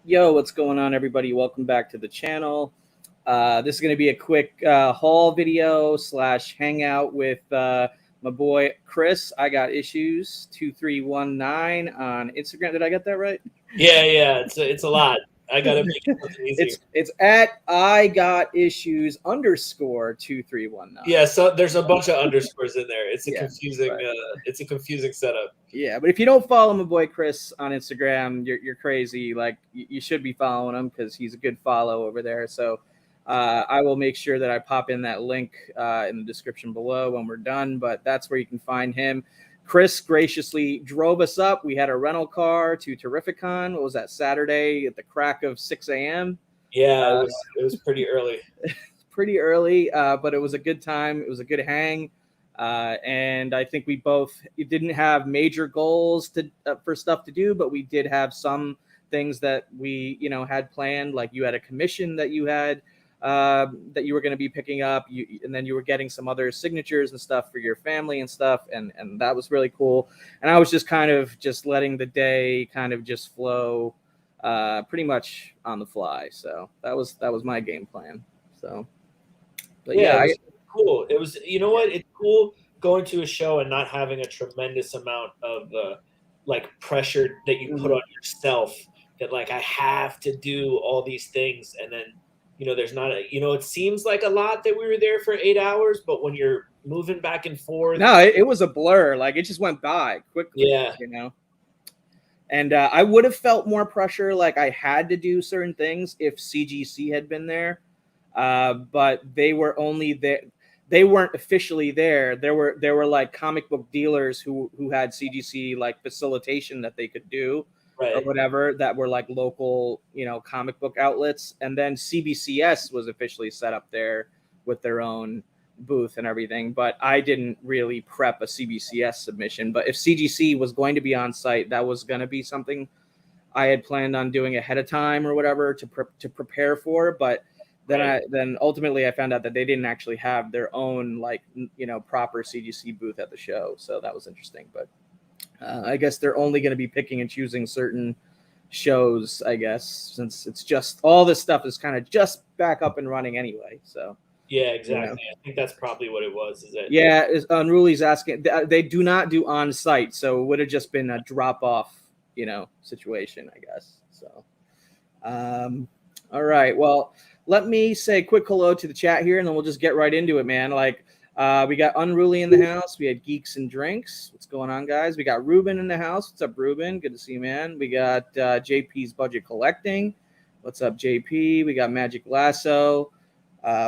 Yo, what's going on, everybody? Welcome back to the channel. This is going to be a quick haul video slash hangout with my boy Chris. I got issues 2319 on Instagram. Did I get that right? Yeah. It's a lot. I gotta make it something easier. It's at I got issues underscore 2319. Yeah, so there's a bunch of underscores in there. It's a Yeah, confusing. right. It's a confusing setup. Yeah, but if you don't follow my boy Chris on Instagram, you're crazy. Like you should be following him because he's a good follow over there. So I will make sure that I pop in that link in the description below when we're done. But that's where you can find him. Chris graciously drove us up. We had a rental car to Terrificon. What was that, Saturday at the crack of 6 a.m.? Yeah, it was pretty early. Pretty early, but it was a good time. It was a good hang. And I think we both didn't have major goals for stuff to do, but we did have some things that we had planned. Like you had a commission that you had that you were going to be picking up, and then you were getting some other signatures and stuff for your family and stuff, and that was really cool. And I was just kind of just letting the day kind of just flow, pretty much on the fly. So that was my game plan. So, but yeah, it was cool. It was, you know what? It's cool going to a show and not having a tremendous amount of like pressure that you put on yourself. That like I have to do all these things, and then there's not a it seems like a lot that we were there for 8 hours, but when you're moving back and forth, no, it was a blur. Like it just went by quickly. Yeah, And I would have felt more pressure, like I had to do certain things if CGC had been there. But they were only there. They weren't officially there. There were like comic book dealers who had CGC like facilitation that they could do, right, or whatever, that were like local, comic book outlets. And then CBCS was officially set up there with their own booth and everything. But I didn't really prep a CBCS submission. But if CGC was going to be on site, that was going to be something I had planned on doing ahead of time or whatever to prepare for. But then ultimately I found out that they didn't actually have their own proper CGC booth at the show. So that was interesting. But I guess they're only going to be picking and choosing certain shows, I guess, since it's just all this stuff is kind of just back up and running anyway. So yeah, exactly. I think that's probably what it was. Is that Unruly's asking? They do not do on site, so it would have just been a drop off, situation, I guess. So, all right. Well, let me say a quick hello to the chat here, and then we'll just get right into it, man. Like, we got Unruly in the house. We had Geeks and Drinks. What's going on, guys? We got Ruben in the house. What's up, Ruben? Good to see you, man. We got JP's Budget Collecting. What's up, JP? We got Magic Lasso.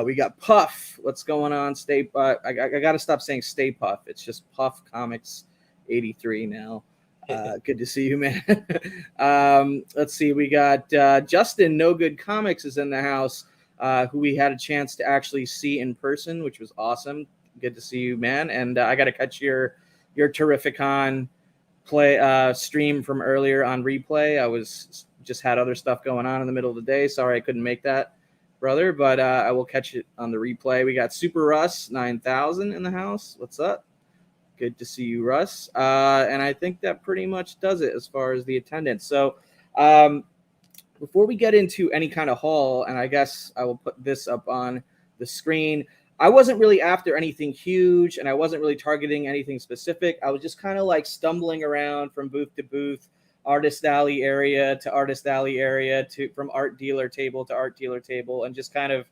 We got Puff. What's going on? I got to stop saying Stay Puff. It's just Puff Comics 83 now. Good to see you, man. Let's see. We got Justin, No Good Comics, is in the house, who we had a chance to actually see in person, which was awesome. Good to see you, man. And I got to catch your Terrificon stream from earlier on replay. I was just had other stuff going on in the middle of the day. Sorry I couldn't make that, brother, but I will catch it on the replay. We got Super Russ 9000 in the house. What's up? Good to see you, Russ. And I think that pretty much does it as far as the attendance. So before we get into any kind of haul, and I guess I will put this up on the screen, I wasn't really after anything huge, and I wasn't really targeting anything specific. I was just kind of like stumbling around from booth to booth, artist alley area to artist alley area, from art dealer table to art dealer table, and just kind of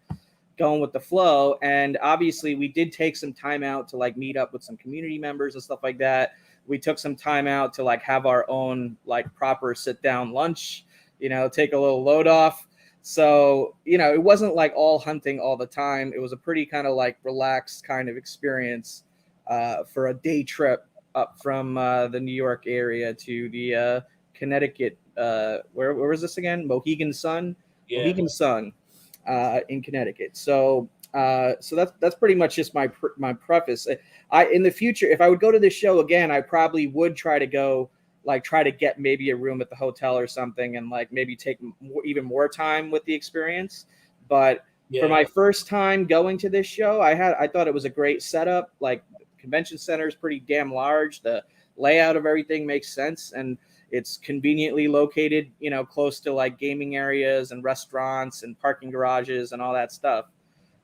going with the flow. And obviously we did take some time out to like meet up with some community members and stuff like that. We took some time out to like have our own like proper sit down lunch, take a little load off. So, it wasn't like all hunting all the time. It was a pretty kind of like relaxed kind of experience for a day trip up from the New York area to the Connecticut. Where was this again? Mohegan Sun. Yeah. Mohegan Sun in Connecticut. So that's pretty much just my preface. In the future, if I would go to this show again, I probably would try to get maybe a room at the hotel or something, and like maybe take even more time with the experience. But for my first time going to this show, I thought it was a great setup. Like, convention center is pretty damn large. The layout of everything makes sense, and It's conveniently located, you know, close to like gaming areas and restaurants and parking garages and all that stuff.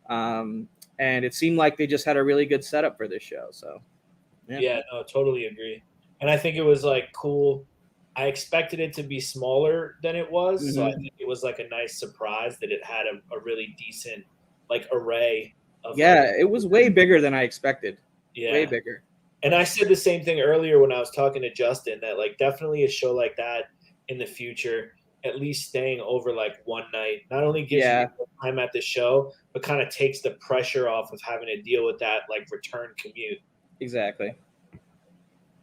And it seemed like they just had a really good setup for this show. So, Yeah, no, totally agree. And I think it was like cool. I expected it to be smaller than it was, so I think it was like a nice surprise that it had a really decent like array of Yeah, it was way bigger than I expected. yeah. Way bigger. And I said the same thing earlier when I was talking to Justin that like definitely a show like that in the future, at least staying over like one night, not only gives you more time at the show, but kind of takes the pressure off of having to deal with that like return commute. Exactly.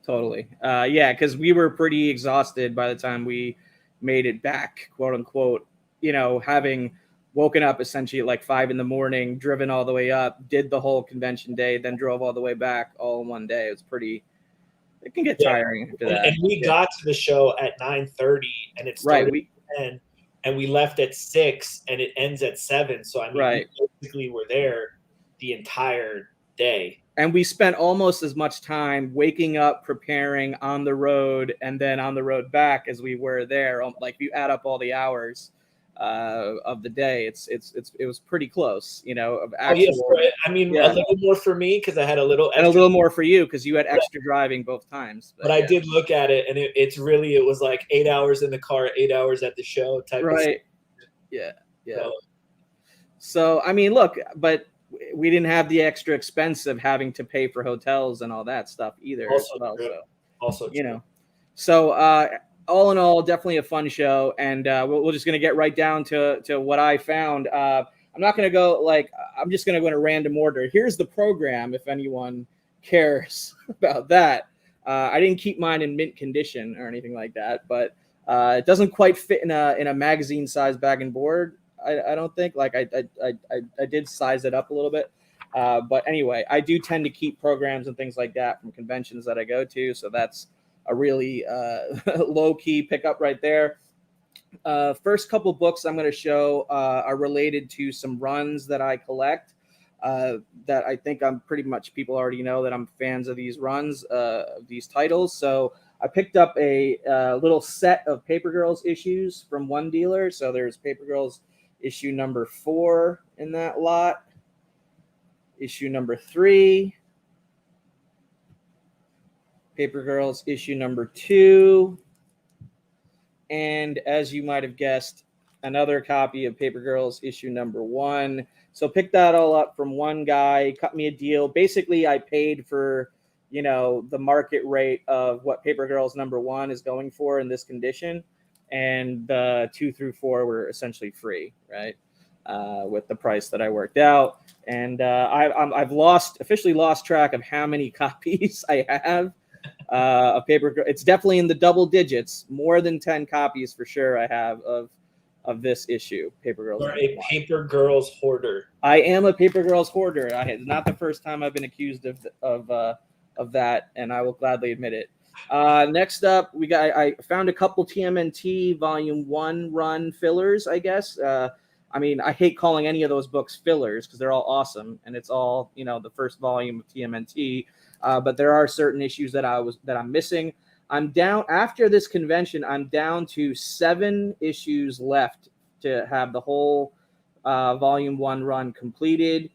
Totally. Yeah, because we were pretty exhausted by the time we made it back, quote unquote, you know, having woken up essentially at like 5 a.m, driven all the way up, did the whole convention day, then drove all the way back all in one day. It was pretty, it can get tiring after that. And we got to the show at 9:30 and it started at 10 and we left at 6 and it ends at 7. So I mean, we basically were there the entire day. And we spent almost as much time waking up, preparing on the road, and then on the road back as we were there. Like if you add up all the hours of the day, it was pretty close, you know. Of actual, I mean, a little more for me because I had a little, and a little more for you because you had extra driving both times. But I did look at it, and it was like 8 hours in the car, 8 hours at the show type. Right. Yeah. So I mean, look, but we didn't have the extra expense of having to pay for hotels and all that stuff either. Also, you know, so all in all, definitely a fun show. And we're just going to get right down to what I found. I'm not going to go I'm just going to go in a random order. Here's the program. If anyone cares about that, I didn't keep mine in mint condition or anything like that, but it doesn't quite fit in a magazine size bag and board. I don't think I did size it up a little bit. But anyway, I do tend to keep programs and things like that from conventions that I go to. So that's a really low key pickup right there. First couple books I'm going to show are related to some runs that I collect that I think I'm pretty much people already know that I'm fans of these runs, these titles. So I picked up a little set of Paper Girls issues from one dealer. So there's Paper Girls issue number 4 in that lot, issue number 3, Paper Girls issue number 2, and as you might have guessed, another copy of Paper Girls issue number 1. So picked that all up from one guy, cut me a deal. Basically, I paid for, you know, the market rate of what Paper Girls number 1 is going for in this condition. And 2 through 4 were essentially free, right? With the price that I worked out. And I've officially lost track of how many copies I have of Paper Girls. It's definitely in the double digits, more than 10 copies for sure I have of this issue, Paper Girls. You're a Paper Girls hoarder. I am a Paper Girls hoarder. It's not the first time I've been accused of that, and I will gladly admit it. Next up, I found a couple TMNT Volume 1 run fillers, I guess. I mean, I hate calling any of those books fillers because they're all awesome, and it's all, you know, the first volume of TMNT. But there are certain issues that I'm missing. I'm down after this convention. I'm down to 7 issues left to have the whole Volume 1 run completed.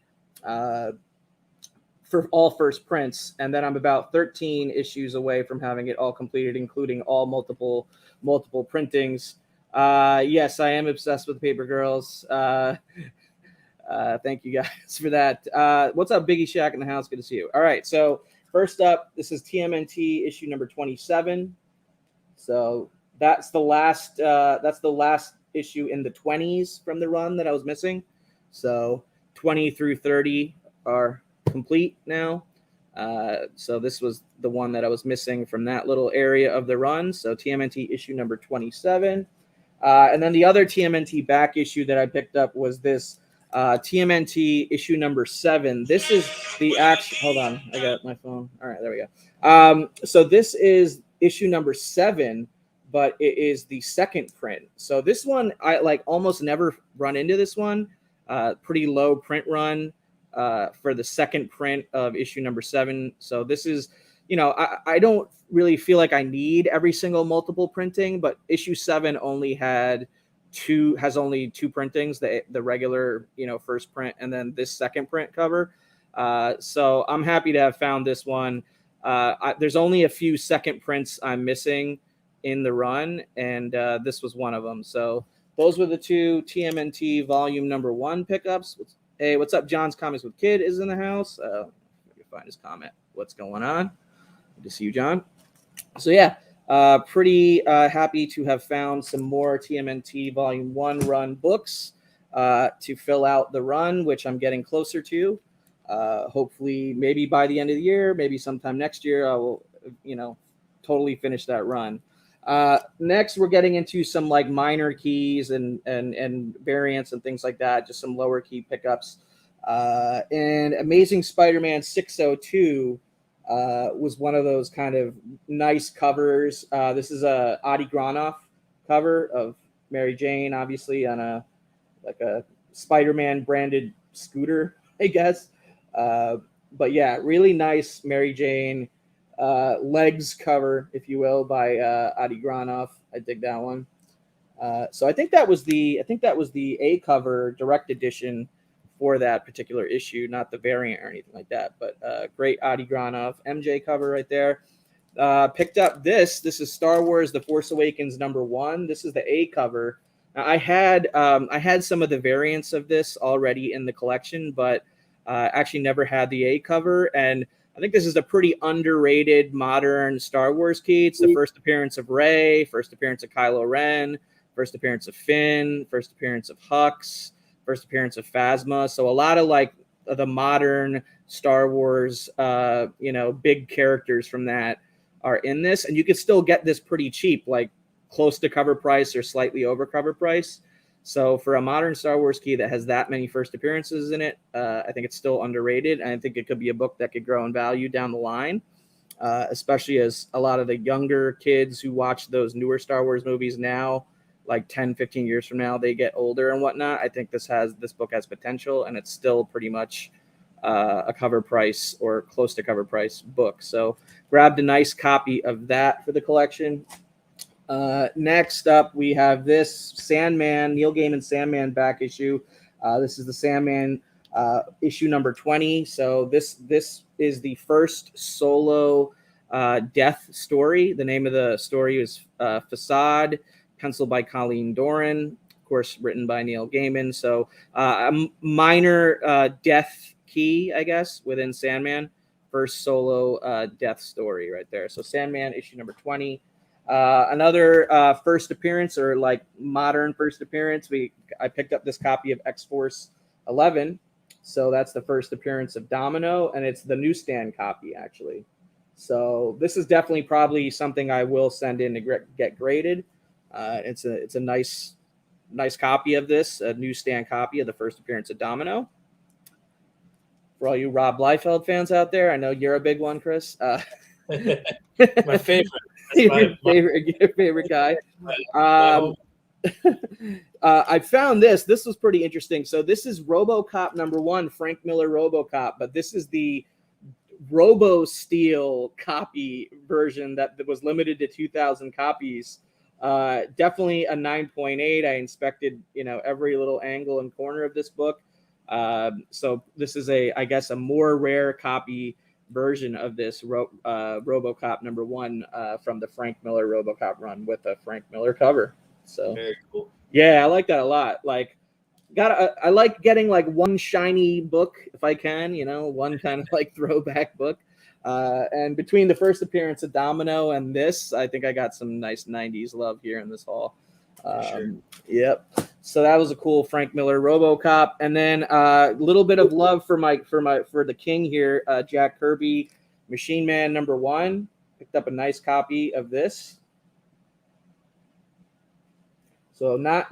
For all first prints, and then I'm about 13 issues away from having it all completed, including all multiple printings. Yes, I am obsessed with Paper Girls. Thank you guys for that. What's up, Biggie Shack in the house? Good to see you. All right, so first up, this is TMNT issue number 27. So that's the last issue in the 20s from the run that I was missing. So 20 through 30 are complete now. So this was the one that I was missing from that little area of the run. So TMNT issue number 27. And then the other TMNT back issue that I picked up was this TMNT issue number 7. This is the actual, hold on, I got my phone. All right, there we go. So this is issue number 7, but it is the second print. So this one, I almost never run into this one. Pretty low print run for the second print of issue number 7. So this is I don't really feel like I need every single multiple printing, but issue 7 only has only 2 printings, the regular, first print and then this second print cover. So I'm happy to have found this one. There's only a few second prints I'm missing in the run, and this was one of them. So those were the 2 TMNT volume number 1 pickups. Hey, what's up? John's Comics with Kid is in the house. Let me find his comment. What's going on? Good to see you, John. So yeah, pretty happy to have found some more TMNT Volume 1 run books to fill out the run, which I'm getting closer to. Hopefully, maybe by the end of the year, maybe sometime next year, I will, totally finish that run. Next, we're getting into some like minor keys and variants and things like that, just some lower key pickups. And Amazing Spider-Man 602 was one of those kind of nice covers. This is a Adi Granoff cover of Mary Jane, obviously on a Spider-Man branded scooter, I guess. But yeah, really nice Mary Jane legs cover, if you will, by Adi Granoff. I dig that one. So I think that was the A cover direct edition for that particular issue, not the variant or anything like that. But great Adi Granoff MJ cover right there. Picked up this. This is Star Wars: The Force Awakens #1. This is the A cover. Now, I had some of the variants of this already in the collection, but actually never had the A cover. And I think this is a pretty underrated modern Star Wars key. It's the first appearance of Rey, first appearance of Kylo Ren, first appearance of Finn, first appearance of Hux, first appearance of Phasma. So a lot of like the modern Star Wars, big characters from that are in this. And you can still get this pretty cheap, like close to cover price or slightly over cover price. So for a modern Star Wars key that has that many first appearances in it, I think it's still underrated. And I think it could be a book that could grow in value down the line, especially as a lot of the younger kids who watch those newer Star Wars movies now, like 10, 15 years from now, they get older and whatnot. I think this book has potential, and it's still pretty much a cover price or close to cover price book. So grabbed a nice copy of that for the collection. Next up, we have this Sandman, Neil Gaiman Sandman back issue. This is the Sandman issue number 20. So this is the first solo death story. The name of the story is Facade, penciled by Colleen Doran, of course, written by Neil Gaiman. So a minor death key, I guess, within Sandman. First solo death story right there. So Sandman issue number 20. Another first appearance, or like modern first appearance, I picked up this copy of X-Force 11. So that's the first appearance of Domino, and it's the newsstand copy, actually. So this is definitely probably something I will send in to get graded. It's a nice copy of this, a newsstand copy of the first appearance of Domino. For all you Rob Liefeld fans out there, I know you're a big one, Chris. My favorite. Your favorite guy. I found this. This was pretty interesting. So this is RoboCop #1, Frank Miller RoboCop, but this is the Robo Steel copy version that was limited to 2,000 copies. Definitely a 9.8. I inspected, every little angle and corner of this book. So this is I guess a more rare copy version of this RoboCop #1 from the Frank Miller RoboCop run with a Frank Miller cover. So very cool. Yeah, I like that a lot. Like, I like getting like one shiny book if I can, one kind of like throwback book. And between the first appearance of Domino and this, I think I got some nice 90s love here in this haul. Sure. Yep. So that was a cool Frank Miller RoboCop, and then a little bit of love for the king here, Jack Kirby, Machine Man #1. Picked up a nice copy of this. So not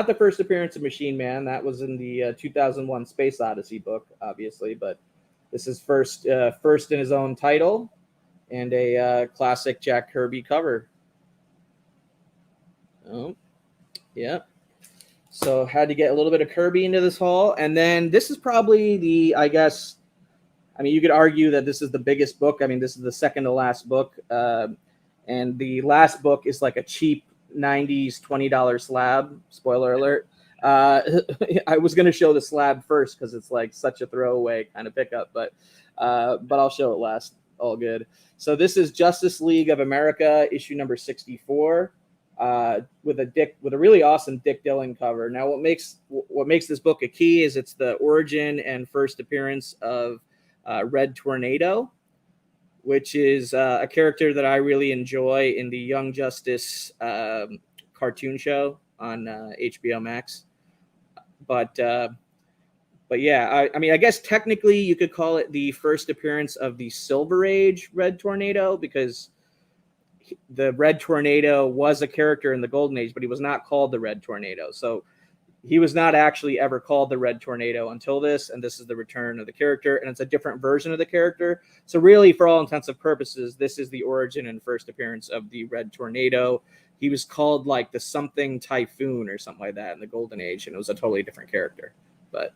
the first appearance of Machine Man. That was in the 2001 Space Odyssey book, obviously, but this is first in his own title, and a classic Jack Kirby cover. Oh, yeah. So had to get a little bit of Kirby into this haul. And then this is probably the, I guess, I mean, you could argue that this is the biggest book. I mean, this is the second to last book, and the last book is like a cheap '90s $20 slab. Spoiler alert. I was going to show the slab first because it's like such a throwaway kind of pickup, but I'll show it last. All good. So this is Justice League of America, issue number 64, with a really awesome Dick Dillon cover. Now, what makes this book a key is it's the origin and first appearance of Red Tornado, which is a character that I really enjoy in the Young Justice cartoon show on HBO Max. But yeah, I mean, I guess technically you could call it the first appearance of the Silver Age Red Tornado, because the Red Tornado was a character in the Golden Age, but he was not called the Red Tornado. So he was not actually ever called the Red Tornado until this, and this is the return of the character, and it's a different version of the character. So really, for all intents and purposes, this is the origin and first appearance of the Red Tornado. He was called like the something Typhoon or something like that in the Golden Age, and it was a totally different character. But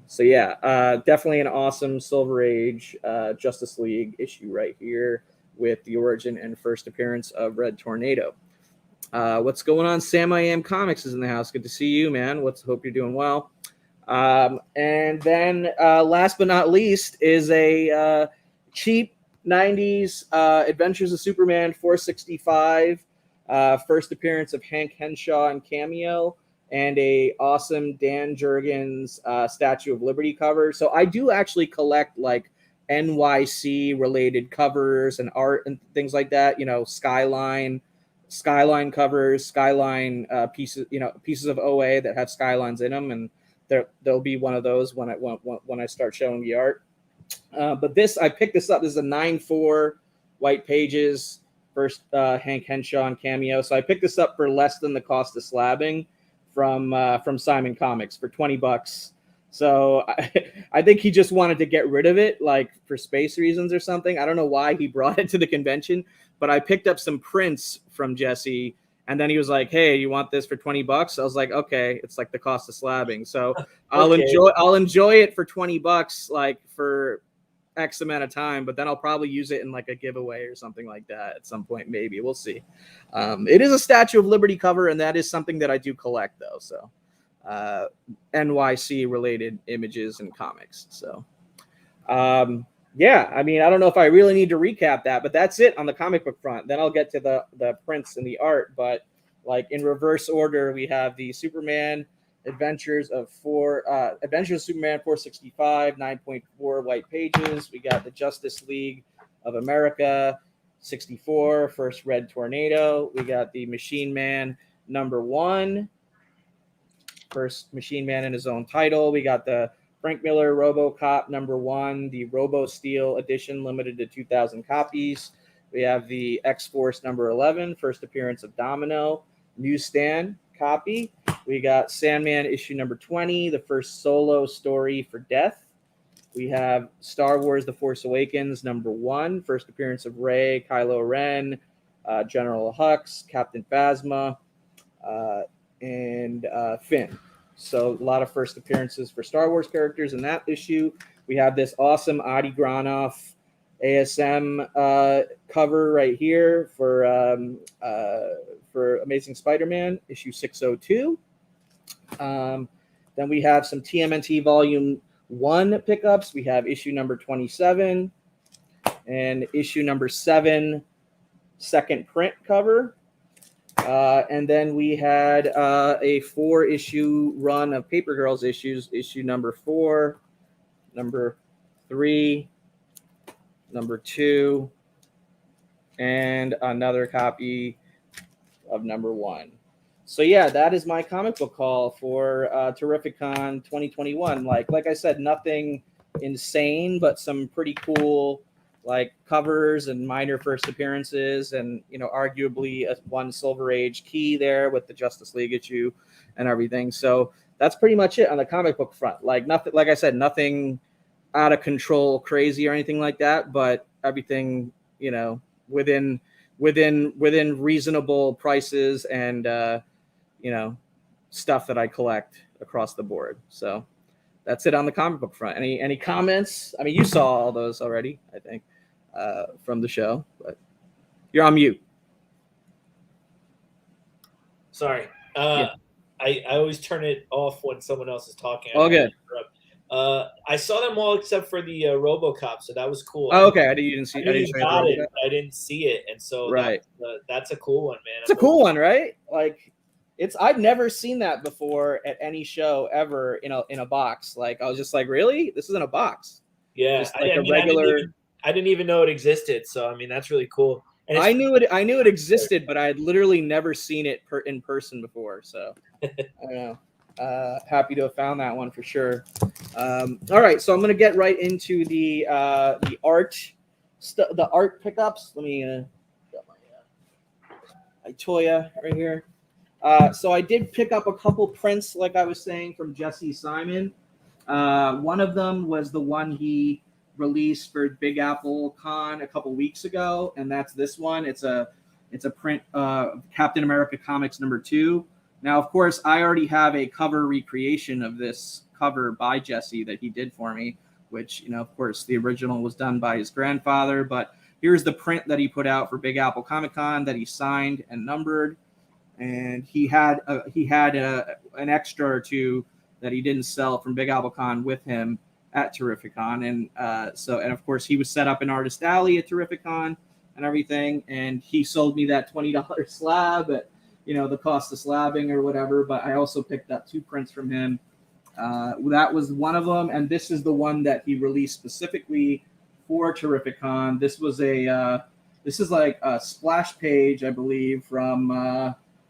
so yeah, definitely an awesome Silver Age Justice League issue right here with the origin and first appearance of Red Tornado. What's going on? Sam I Am Comics is in the house. Good to see you, man. Hope you're doing well. And then last but not least is a cheap 90s Adventures of Superman 465, first appearance of Hank Henshaw and cameo, and a awesome Dan Jurgens Statue of Liberty cover. So I do actually collect like NYC related covers and art and things like that. You know, Skyline covers, Skyline pieces of OA that have skylines in them, and there'll be one of those when I start showing the art. But I picked this up. This is a 9/4 white pages, first Hank Henshaw and cameo. So I picked this up for less than the cost of slabbing from Simon Comics for $20. So I think he just wanted to get rid of it, like for space reasons or something. I don't know why he brought it to the convention, but I picked up some prints from Jesse, and then he was like, "Hey, you want this for $20?" I was like, "Okay, it's like the cost of slabbing." So I'll enjoy it for $20, like for X amount of time, but then I'll probably use it in like a giveaway or something like that at some point. Maybe we'll see. It is a Statue of Liberty cover, and that is something that I do collect though. So NYC related images and comics. So yeah, I mean, I don't know if I really need to recap that, but that's it on the comic book front. Then I'll get to the prints and the art, but like in reverse order, we have the Superman Adventures of Superman 465, 9.4 white pages. We got the Justice League of America 64, first Red Tornado. We got the Machine Man #1, first Machine Man in his own title. We got the Frank Miller RoboCop #1, the Robo Steel edition, limited to 2,000 copies. We have the X-Force #11, first appearance of Domino, newsstand copy. We got Sandman issue #20, the first solo story for Death. We have Star Wars The Force Awakens #1, first appearance of Rey, Kylo Ren, General Hux, Captain Phasma, and Finn. So a lot of first appearances for Star Wars characters in that issue. We have this awesome Adi Granoff ASM cover right here for Amazing Spider-Man issue 602. Then we have some TMNT Volume 1 pickups. We have issue number 27 and issue number 7 second print cover. And then we had a 4-issue run of Paper Girls issues, issue number 4, number 3, number 2, and another copy of number 1. So yeah, that is my comic book haul for Terrificon 2021. Like I said, nothing insane, but some pretty cool like covers and minor first appearances, and arguably one Silver Age key there with the Justice League issue and everything. So that's pretty much it on the comic book front. Like nothing, like I said, nothing out of control, crazy or anything like that, but everything within reasonable prices and stuff that I collect across the board. So that's it on the comic book front. Any comments? I mean, you saw all those already, I think, from the show, but you're on mute. Sorry. I always turn it off when someone else is talking. All good. I saw them all except for the RoboCop, so that was cool. Oh, okay. I didn't see. I got it. I didn't see it, and so right. That's a cool one, man. It's a cool one, right? Like, I've never seen that before at any show ever in a box. Like, I was just like, really? This is in a box? Yeah, just like regular. I didn't even know it existed. So I mean, that's really cool. And I knew it existed, but I had literally never seen it in person before. So I don't know. Happy to have found that one for sure. All right, so I'm gonna get right into the art pickups. Let me got my Toya right here. So I did pick up a couple prints, like I was saying, from Jesse Simon. One of them was the one he released for Big Apple Con a couple weeks ago, and that's this one. It's a print of Captain America Comics #2. Now, of course, I already have a cover recreation of this cover by Jesse that he did for me, which, of course, the original was done by his grandfather. But here's the print that he put out for Big Apple Comic Con that he signed and numbered. And he had an extra or two that he didn't sell from Big Apple Con with him at Terrificon. And and of course, he was set up in Artist Alley at Terrificon and everything. And he sold me that $20 slab at the cost of slabbing or whatever. But I also picked up 2 prints from him. That was one of them, and this is the one that he released specifically for Terrificon. This is like a splash page, I believe, from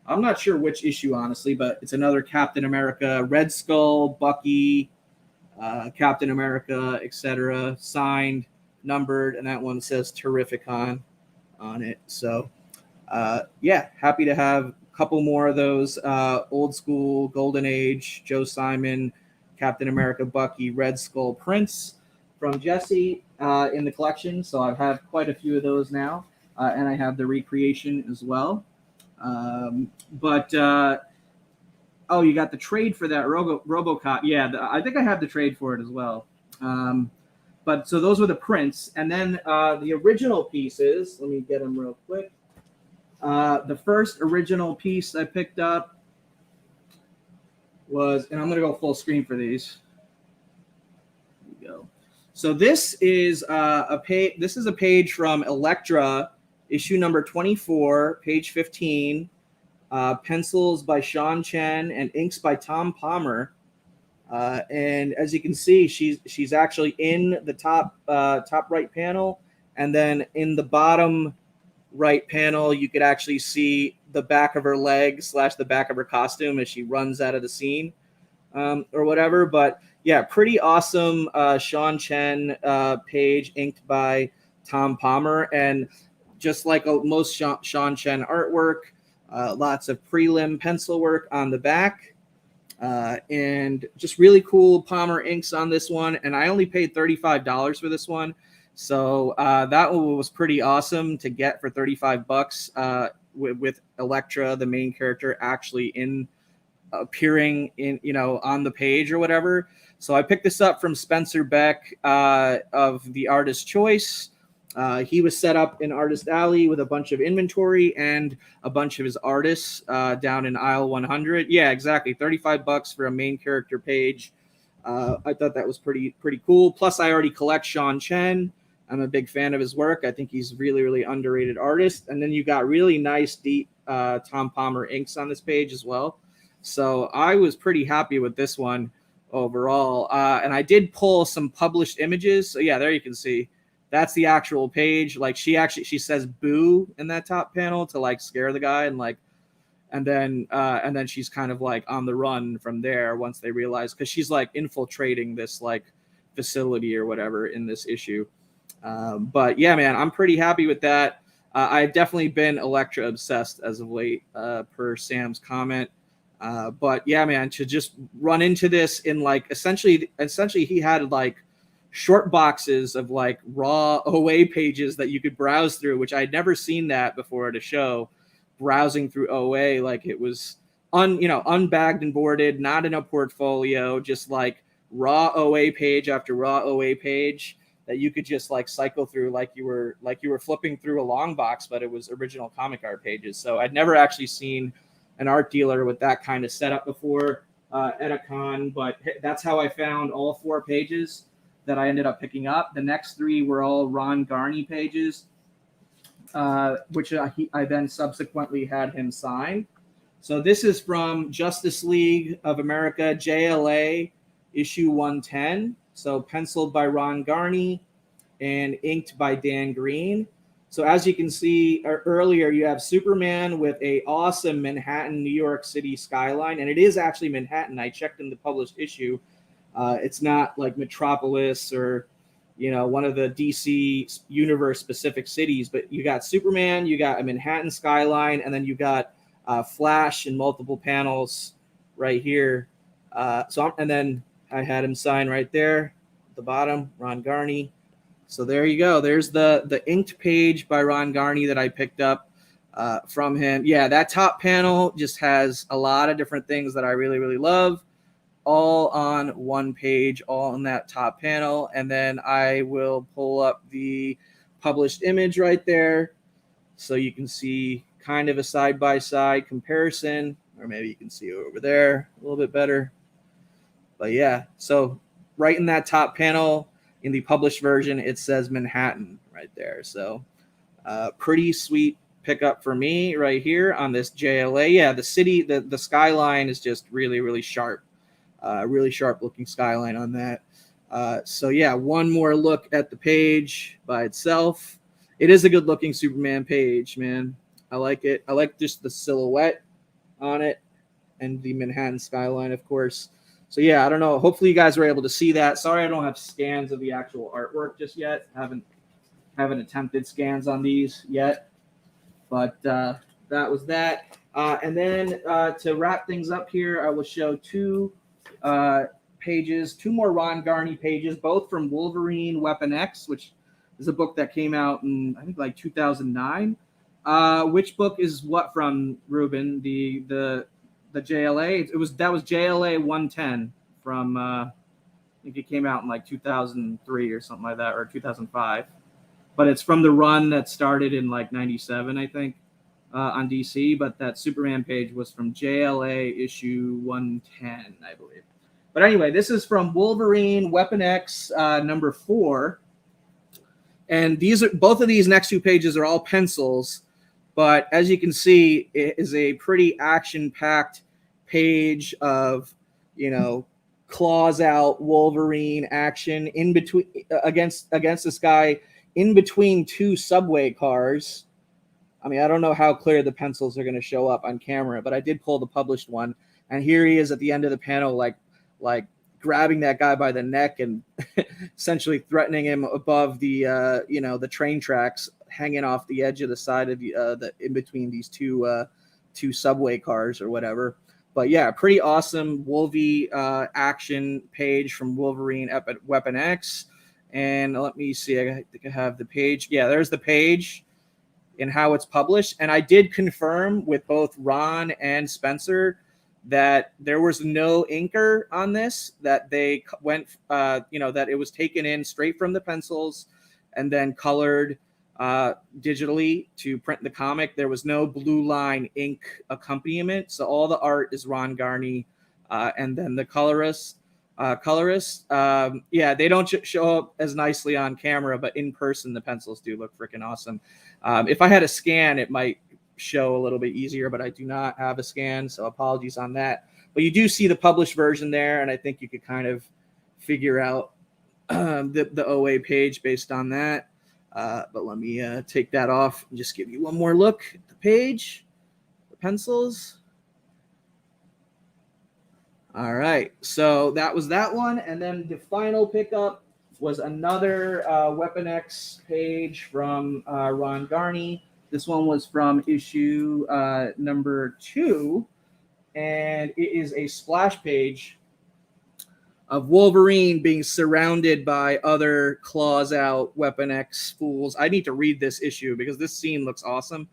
I'm not sure which issue, honestly, but it's another Captain America, Red Skull, Bucky, Captain America, etc., signed, numbered, and that one says Terrificon on it. So happy to have a couple more of those old school Golden Age Joe Simon, Captain America, Bucky, Red Skull prints from Jesse in the collection. So I've had quite a few of those now, and I have the recreation as well. You got the trade for that RoboCop. Yeah, I think I have the trade for it as well. But so those were the prints, and then the original pieces. Let me get them real quick. The first original piece I picked up was, and I'm going to go full screen for these. Here we go. So this is a page. This is a page from Elektra, issue number 24, page 15. Pencils by Sean Chen and inks by Tom Palmer. And as you can see, she's actually in the top right panel, and then in the bottom right panel, you could actually see the back of her leg / the back of her costume as she runs out of the scene, or whatever. But yeah, pretty awesome Sean Chen page inked by Tom Palmer, and just like most Sean Chen artwork, lots of prelim pencil work on the back, and just really cool Palmer inks on this one. And I only paid $35 for this one. So that one was pretty awesome to get for $35 with Elektra, the main character, actually appearing in on the page or whatever. So I picked this up from Spencer Beck of The Artist's Choice. He was set up in Artist Alley with a bunch of inventory and a bunch of his artists down in aisle 100. Yeah, exactly. $35 for a main character page. I thought that was pretty cool. Plus, I already collect Sean Chen. I'm a big fan of his work. I think he's really, really underrated artist. And then you got really nice, deep Tom Palmer inks on this page as well. So I was pretty happy with this one overall. And I did pull some published images. So yeah, there you can see. That's the actual page. Like she says boo in that top panel to like scare the guy, and then she's kind of like on the run from there once they realize, because she's like infiltrating this like facility or whatever in this issue. But yeah, man, I'm pretty happy with that. I've definitely been Elektra obsessed as of late, per Sam's comment. But yeah, man, to just run into this in like essentially he had like short boxes of like raw OA pages that you could browse through, which I'd never seen that before at a show. Browsing through OA, like it was unbagged and boarded, not in a portfolio, just like raw OA page after raw OA page that you could just like cycle through like you were flipping through a long box, but it was original comic art pages. So I'd never actually seen an art dealer with that kind of setup before at a con, but that's how I found all 4 pages that I ended up picking up. The next 3 were all Ron Garney pages, which I then subsequently had him sign. So this is from Justice League of America, JLA, issue 110. So penciled by Ron Garney and inked by Dan Green. So as you can see earlier, you have Superman with a awesome Manhattan, New York City skyline. And it is actually Manhattan. I checked in the published issue. It's not like Metropolis or, one of the DC universe specific cities, but you got Superman, you got a Manhattan skyline, and then you got Flash in multiple panels right here. And then I had him sign right there at the bottom, Ron Garney. So there you go. There's the inked page by Ron Garney that I picked up from him. Yeah, that top panel just has a lot of different things that I really, really love, all on one page, all in that top panel. And then I will pull up the published image right there so you can see kind of a side-by-side comparison, or maybe you can see it over there a little bit better. But yeah, so right in that top panel in the published version, it says Manhattan right there. So pretty sweet pickup for me right here on this JLA. Yeah, the city, the skyline is just really, really sharp. Really sharp looking skyline on that. So yeah, one more look at the page by itself. It is a good looking Superman page, man. I like it. I like just the silhouette on it and the Manhattan skyline, of course. So yeah, I don't know. Hopefully you guys were able to see that. Sorry I don't have scans of the actual artwork just yet. Haven't attempted scans on these yet. But that was that. And then to wrap things up here, I will show 2 pages, 2 more Ron Garney pages, both from Wolverine Weapon X, which is a book that came out in, I think, like 2009. Which book is what from, Ruben? The JLA? That was JLA 110 from I think it came out in like 2003 or something like that, or 2005. But it's from the run that started in like 97, I think, on DC. But that Superman page was from JLA issue 110, I believe. But anyway, this is from Wolverine Weapon X number 4. And both of these next 2 pages are all pencils. But as you can see, it is a pretty action-packed page of, claws out Wolverine action in between against this guy in between 2 subway cars. I mean, I don't know how clear the pencils are going to show up on camera, but I did pull the published one, and here he is at the end of the panel, like grabbing that guy by the neck and essentially threatening him above the the train tracks, hanging off the edge of the side of the in between these two subway cars or whatever. But yeah, pretty awesome Wolvie action page from Wolverine Weapon X. And let me see, I think I have the page. Yeah, there's the page and how it's published. And I did confirm with both Ron and Spencer that there was no inker on this, that they went, that it was taken in straight from the pencils and then colored digitally to print the comic. There was no blue line ink accompaniment. So all the art is Ron Garney and then the colorist. They don't show up as nicely on camera, but in person, the pencils do look freaking awesome. If I had a scan, it might show a little bit easier, but I do not have a scan, so apologies on that. But you do see the published version there, and I think you could kind of figure out the OA page based on that. But let me take that off and just give you one more look at the page, the pencils. All right, so that was that one. And then the final pickup was another Weapon X page from Ron Garney. This one was from issue number 2, and it is a splash page of Wolverine being surrounded by other claws out Weapon X fools. I need to read this issue because this scene looks awesome.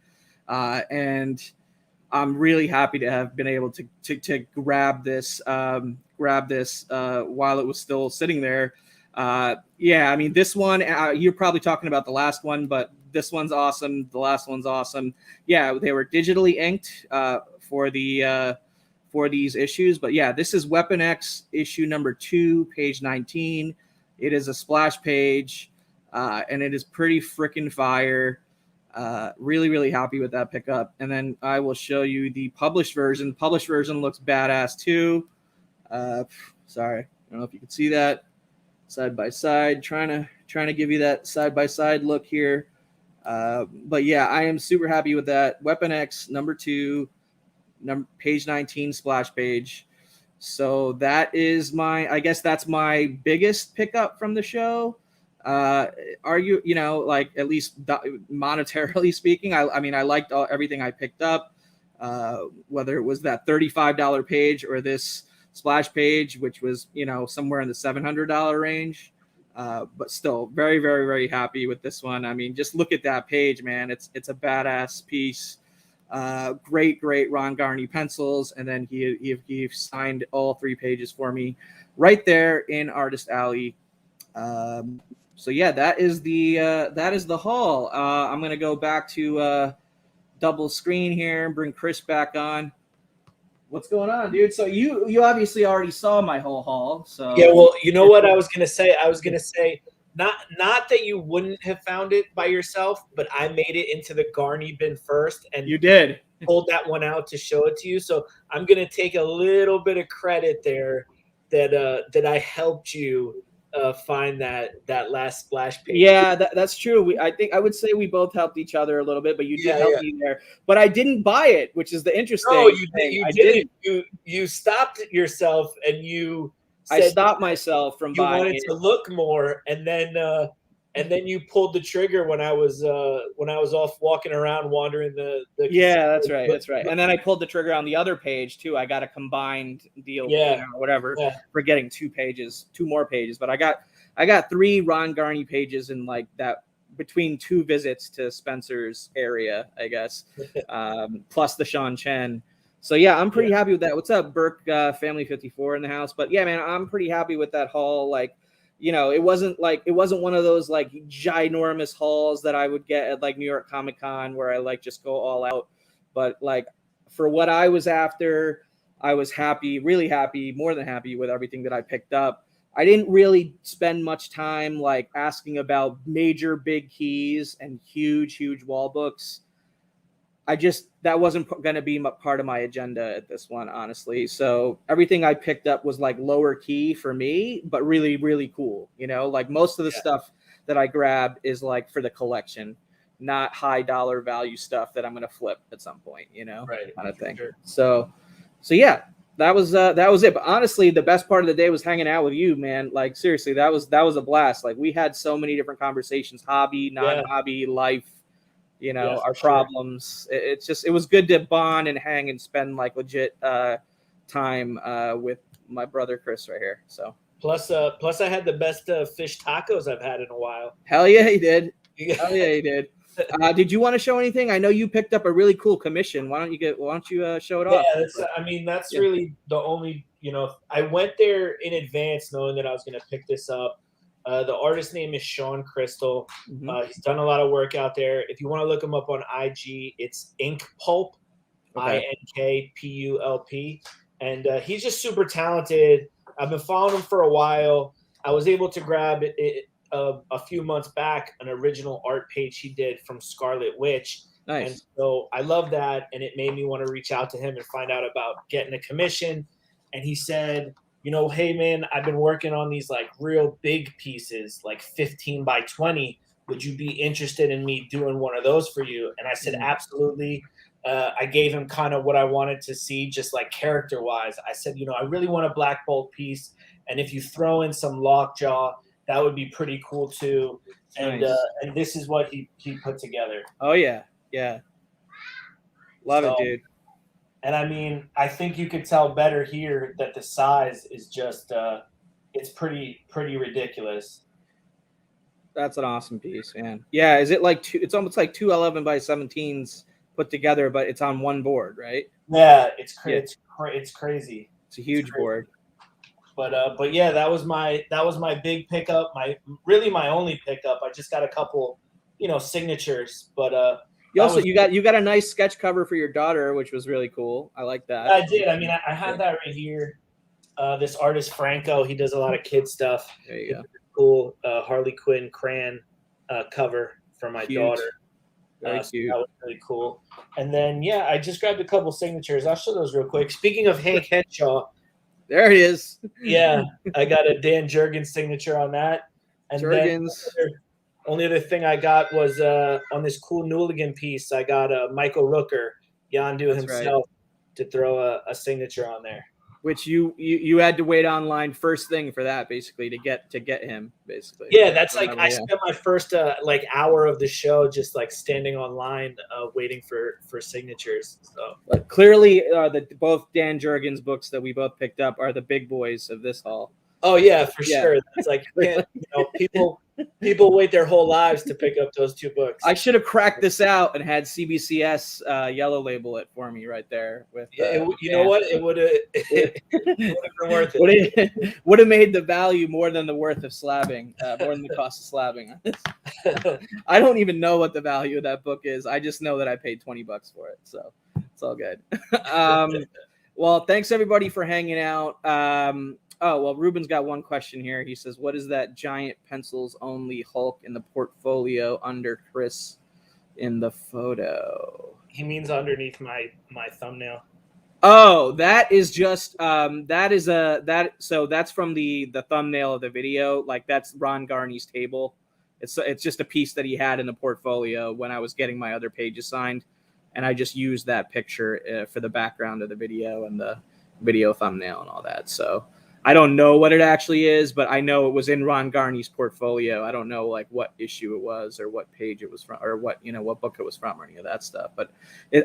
And I'm really happy to have been able to grab this while it was still sitting there. Yeah, I mean, this one, you're probably talking about the last one, but this one's awesome. The last one's awesome. Yeah, they were digitally inked for these issues, but yeah, this is Weapon X issue number 2, page 19. It is a splash page, and it is pretty freaking fire. Really, really happy with that pickup. And then I will show you the published version. Published version looks badass too. Sorry, I don't know if you can see that side by side. Trying to give you that side by side look here. But yeah, I am super happy with that. Weapon X number 2, page 19 splash page. So that is I guess that's my biggest pickup from the show. Like, at least monetarily speaking, I mean, I liked everything I picked up, whether it was that $35 page or this splash page, which was, somewhere in the $700 range. But still very, very, very happy with this one. I mean, just look at that page, man. It's a badass piece. Great Ron Garney pencils, and then he signed all 3 pages for me right there in Artist Alley. So yeah, that is the haul. I'm gonna go back to double screen here and bring Chris back on. What's going on, dude? So you obviously already saw my whole haul. So yeah, well, you know what I was gonna say? I was gonna say not that you wouldn't have found it by yourself, but I made it into the Garney bin first, and you did pulled that one out to show it to you. So I'm gonna take a little bit of credit there that I helped you find that last splash page. Yeah, that's true. I think I would say we both helped each other a little bit, but you did help me there. But I didn't buy it, which is the interesting. No, you didn't. You stopped yourself, and you said I stopped myself from buying. You wanted to look more, and then you pulled the trigger when I was off walking around wandering the yeah, that's right. And then I pulled the trigger on the other page too. I got a combined deal, whatever, for getting 2 more pages. But I got 3 Ron Garney pages in like that between 2 visits to Spencer's area, I guess, plus the Sean Chen. So yeah, I'm pretty happy with that. What's up, Burke? Family 54 in the house. But yeah, man, I'm pretty happy with that haul. Like, it wasn't one of those like ginormous hauls that I would get at like New York Comic Con where I like just go all out. But like for what I was after, I was happy, really happy, more than happy with everything that I picked up. I didn't really spend much time like asking about major big keys and huge wall books. That wasn't going to be part of my agenda at this one, honestly. So everything I picked up was like lower key for me, but really, really cool. Like most of the stuff that I grabbed is like for the collection, not high dollar value stuff that I'm going to flip at some point, right, kind of thing. Sure. So yeah, that was it. But honestly, the best part of the day was hanging out with you, man. Like seriously, that was a blast. Like we had so many different conversations, hobby, non-hobby, life. Our problems. It was good to bond and hang and spend like legit time with my brother Chris right here. So plus I had the best fish tacos I've had in a while. Hell yeah, he did. Hell yeah, he did. Did you want to show anything? I know you picked up a really cool commission. Why don't you show it off? Yeah, that's really the only. I went there in advance knowing that I was going to pick this up. The artist's name is Sean Crystal. He's done a lot of work out there. If you want to look him up on IG, it's Ink Pulp, INKPULP. And he's just super talented. I've been following him for a while. I was able to grab a few months back an original art page he did from Scarlet Witch. Nice. And so I love that, and it made me want to reach out to him and find out about getting a commission. And he said, hey man, I've been working on these like real big pieces, like 15 by 20. Would you be interested in me doing one of those for you? And I said, absolutely. I gave him kind of what I wanted to see, just like character wise. I said, I really want a Black Bolt piece. And if you throw in some Lockjaw, that would be pretty cool too. And Nice. And this is what he put together. Oh yeah. Yeah. Love it, dude. And I mean, I think you could tell better here that the size is just, it's pretty ridiculous. That's an awesome piece, man. Yeah, is it like it's almost like 2 11 by 17s put together, but it's on one board, right? Yeah, it's crazy. It's a huge board. But yeah, that was my big pickup. My only pickup. I just got a couple, signatures. But you got a nice sketch cover for your daughter, which was really cool. I like that. I did. I mean, I have that right here. This artist Franco, he does a lot of kid stuff. There you go. Cool Harley Quinn crayon cover for my daughter. Very cute. That was really cool. And then I just grabbed a couple signatures. I'll show those real quick. Speaking of Hank Henshaw. There he is. Yeah, I got a Dan Jurgens signature on that. And Jurgens. Then only other thing I got was on this cool Nooligan piece, I got Michael Rooker, Yondu himself, to throw a signature on there. Which you had to wait online first thing for that, basically, to get him, basically. Yeah, that's I spent my first hour of the show just standing online waiting for signatures. So but clearly, both Dan Jurgens books that we both picked up are the big boys of this haul. Oh yeah, for sure. It's people wait their whole lives to pick up those two books. I should have cracked this out and had CBCS yellow label it for me right there. With you know what? It would have been worth it. Would have made the value more than the worth of slabbing, more than the cost of slabbing. I don't even know what the value of that book is. I just know that I paid $20 for it, so it's all good. Well, thanks everybody for hanging out. Oh, well, Ruben's got one question here. He says, what is that giant pencils only Hulk in the portfolio under Chris in the photo? He means underneath my thumbnail. Oh, that is just so that's from the thumbnail of the video. Like, that's Ron Garney's table. It's just a piece that he had in the portfolio when I was getting my other pages signed, and I just used that picture for the background of the video and the video thumbnail and all that. So I don't know what it actually is, but I know it was in Ron Garney's portfolio. I don't know what issue it was or what page it was from or what book it was from or any of that stuff. But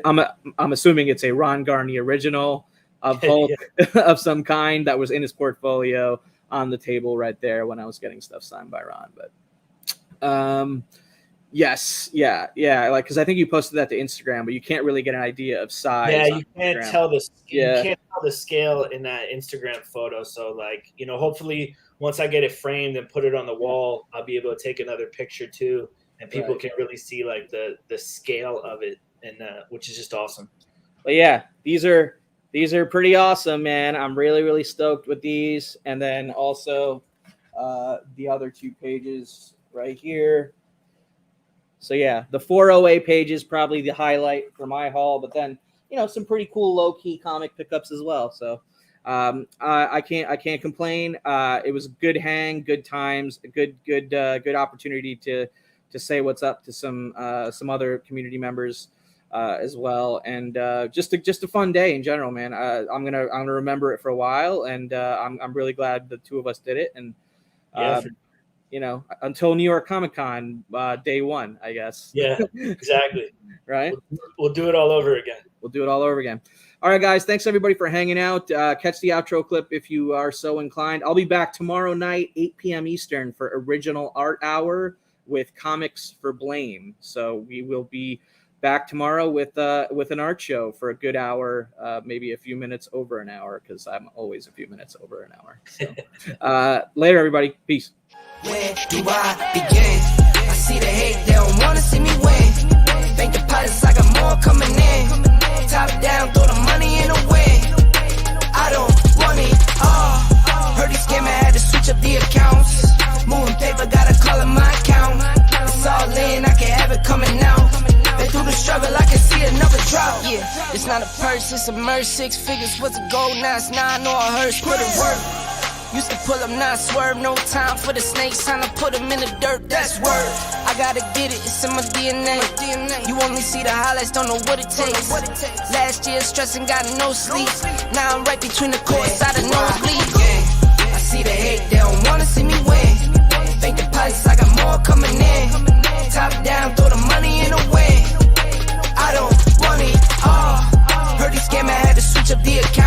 I'm assuming it's a Ron Garney original of Hulk of some kind that was in his portfolio on the table right there when I was getting stuff signed by Ron. But yes, yeah, because I think you posted that to Instagram, but you can't really get an idea of size. Yeah, you can't tell the scale in that Instagram photo. So hopefully once I get it framed and put it on the wall, I'll be able to take another picture too, and people can really see the scale of it, and which is just awesome. But yeah, these are pretty awesome, man. I'm really, really stoked with these, and then also the other two pages right here. So yeah, the 408 page is probably the highlight for my haul, but then some pretty cool low key comic pickups as well. So I can't complain. It was a good hang, good times, a good opportunity to say what's up to some other community members as well, and just a fun day in general, man. I'm gonna remember it for a while, and I'm really glad the two of us did it, and until New York Comic Con day one, I guess. Yeah, exactly. Right. We'll do it all over again. All right, guys. Thanks everybody for hanging out. Catch the outro clip if you are so inclined. I'll be back tomorrow night, 8 p.m. Eastern, for Original Art Hour with Comics for Blame. So we will be back tomorrow with an art show for a good hour, maybe a few minutes over an hour, because I'm always a few minutes over an hour. So later, everybody. Peace. Where do I begin? I see the hate, they don't wanna see me win. Bank deposits, I got more coming in. Top down, throw the money in the wind. I don't want it all. Heard he scammer, had to switch up the accounts. Moving paper, gotta call it my account. It's all in, I can have it coming out. Been through the struggle, I can see another drop. Yeah, it's not a purse, it's a merch. 6 figures was a gold, now it's 9 or a hearse. Put it work. Used to pull up, not swerve, no time for the snakes, time to put them in the dirt, that's word. I gotta get it, it's in my DNA. You only see the highlights, don't know what it takes. Last year stressing, got no sleep. Now I'm right between the courts, I don't nosebleed. I see the hate, they don't wanna see me win. Bank deposits, I got more coming in. Top down, throw the money in the wind. I don't want it all. Heard he scammer, had to switch up the account.